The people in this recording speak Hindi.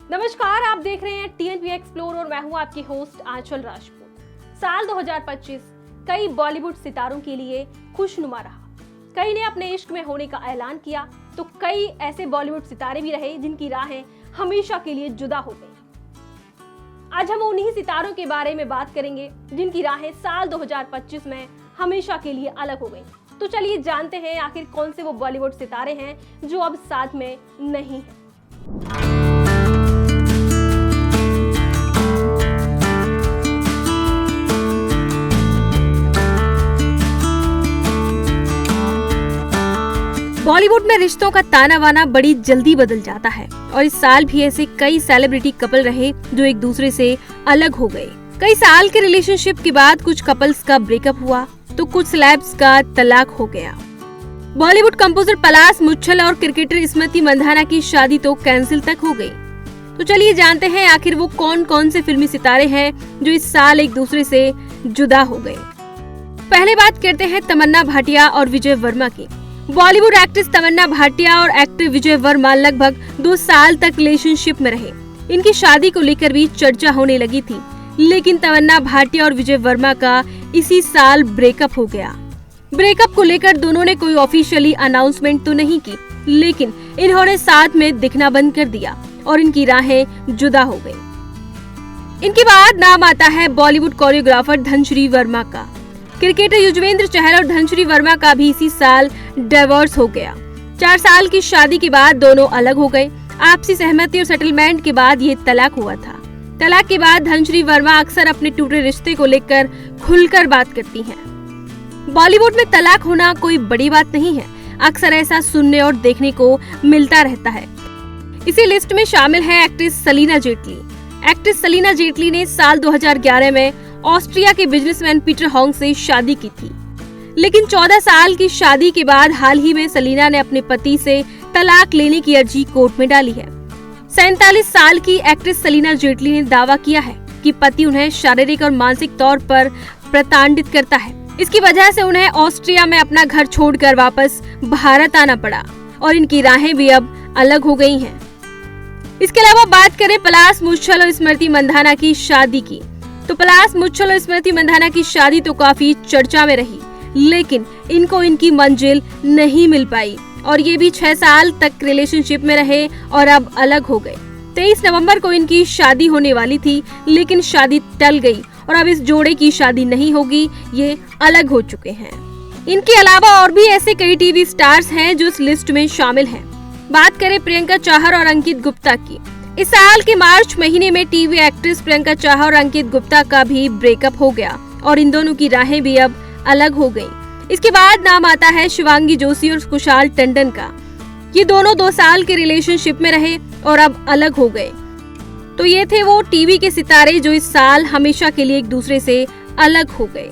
नमस्कार, आप देख रहे हैं TNP एक्सप्लोर और मैं हूं आपकी होस्ट आंचल राजपूत। साल 2025 कई बॉलीवुड सितारों के लिए खुशनुमा रहा। कई ने अपने इश्क में होने का ऐलान किया तो कई ऐसे बॉलीवुड सितारे भी रहे जिनकी राहें हमेशा के लिए जुदा हो गई। आज हम उन्हीं सितारों के बारे में बात करेंगे जिनकी राहें साल 2025 में हमेशा के लिए अलग हो गई। तो चलिए जानते हैं आखिर कौन से वो बॉलीवुड सितारे हैं जो अब साथ में नहीं हैं। बॉलीवुड में रिश्तों का ताना बाना बड़ी जल्दी बदल जाता है और इस साल भी ऐसे कई सेलिब्रिटी कपल रहे जो एक दूसरे से अलग हो गए। कई साल के रिलेशनशिप के बाद कुछ कपल्स का ब्रेकअप हुआ तो कुछ सेलेब्स का तलाक हो गया। बॉलीवुड कंपोजर पलाश मुच्छल और क्रिकेटर स्मृति मंधाना की शादी तो कैंसिल तक हो गई। तो चलिए जानते हैं आखिर वो कौन कौन से फिल्मी सितारे हैं जो इस साल एक दूसरे से जुदा हो गए। पहले बात करते हैं तमन्ना भाटिया और विजय वर्मा की। बॉलीवुड एक्ट्रेस तमन्ना भाटिया और एक्टर विजय वर्मा लगभग 2 साल तक रिलेशनशिप में रहे। इनकी शादी को लेकर भी चर्चा होने लगी थी, लेकिन तमन्ना भाटिया और विजय वर्मा का इसी साल ब्रेकअप हो गया। ब्रेकअप को लेकर दोनों ने कोई ऑफिशियली अनाउंसमेंट तो नहीं की, लेकिन इन्होंने साथ में दिखना बंद कर दिया और इनकी राहें जुदा हो गई। इनके बाद नाम आता है बॉलीवुड कोरियोग्राफर धनश्री वर्मा का। क्रिकेटर युजवेंद्र चहल और धनश्री वर्मा का भी इसी साल डिवोर्स हो गया। 4 साल की शादी के बाद दोनों अलग हो गए। आपसी सहमति और सेटलमेंट के बाद ये तलाक हुआ था। तलाक के बाद धनश्री वर्मा अक्सर अपने टूटे रिश्ते को लेकर खुलकर बात करती हैं। बॉलीवुड में तलाक होना कोई बड़ी बात नहीं है, अक्सर ऐसा सुनने और देखने को मिलता रहता है। इसी लिस्ट में शामिल है एक्ट्रेस सलीना जेटली। एक्ट्रेस सलीना जेटली ने साल 2011 में ऑस्ट्रिया के बिजनेसमैन पीटर हॉन्ग से शादी की थी, लेकिन 14 साल की शादी के बाद हाल ही में सलीना ने अपने पति से तलाक लेने की अर्जी कोर्ट में डाली है। 47 साल की एक्ट्रेस सलीना जेटली ने दावा किया है कि पति उन्हें शारीरिक और मानसिक तौर पर प्रताड़ित करता है। इसकी वजह से उन्हें ऑस्ट्रिया में अपना घर छोड़कर वापस भारत आना पड़ा और इनकी राहें भी अब अलग हो गई हैं। इसके अलावा बात करें पलाश मुच्छल और स्मृति मंधाना की शादी की, तो पलाश मुच्छल और स्मृति मंधाना की शादी तो काफी चर्चा में रही, लेकिन इनको इनकी मंजिल नहीं मिल पाई और ये भी 6 साल तक रिलेशनशिप में रहे और अब अलग हो गए। 23 नवंबर को इनकी शादी होने वाली थी, लेकिन शादी टल गई और अब इस जोड़े की शादी नहीं होगी, ये अलग हो चुके हैं। इनके अलावा और भी ऐसे कई टीवी स्टार्स हैं जो इस लिस्ट में शामिल हैं। बात करें प्रियंका चाहर और अंकित गुप्ता की। इस साल के मार्च महीने में टीवी एक्ट्रेस प्रियंका चाहर और अंकित गुप्ता का भी ब्रेकअप हो गया और इन दोनों की राहें भी अब अलग हो गईं। इसके बाद नाम आता है शिवांगी जोशी और कुशाल टंडन का। ये दोनों 2 साल के रिलेशनशिप में रहे और अब अलग हो गए। तो ये थे वो टीवी के सितारे जो इस साल हमेशा के लिए एक दूसरे से अलग हो गए।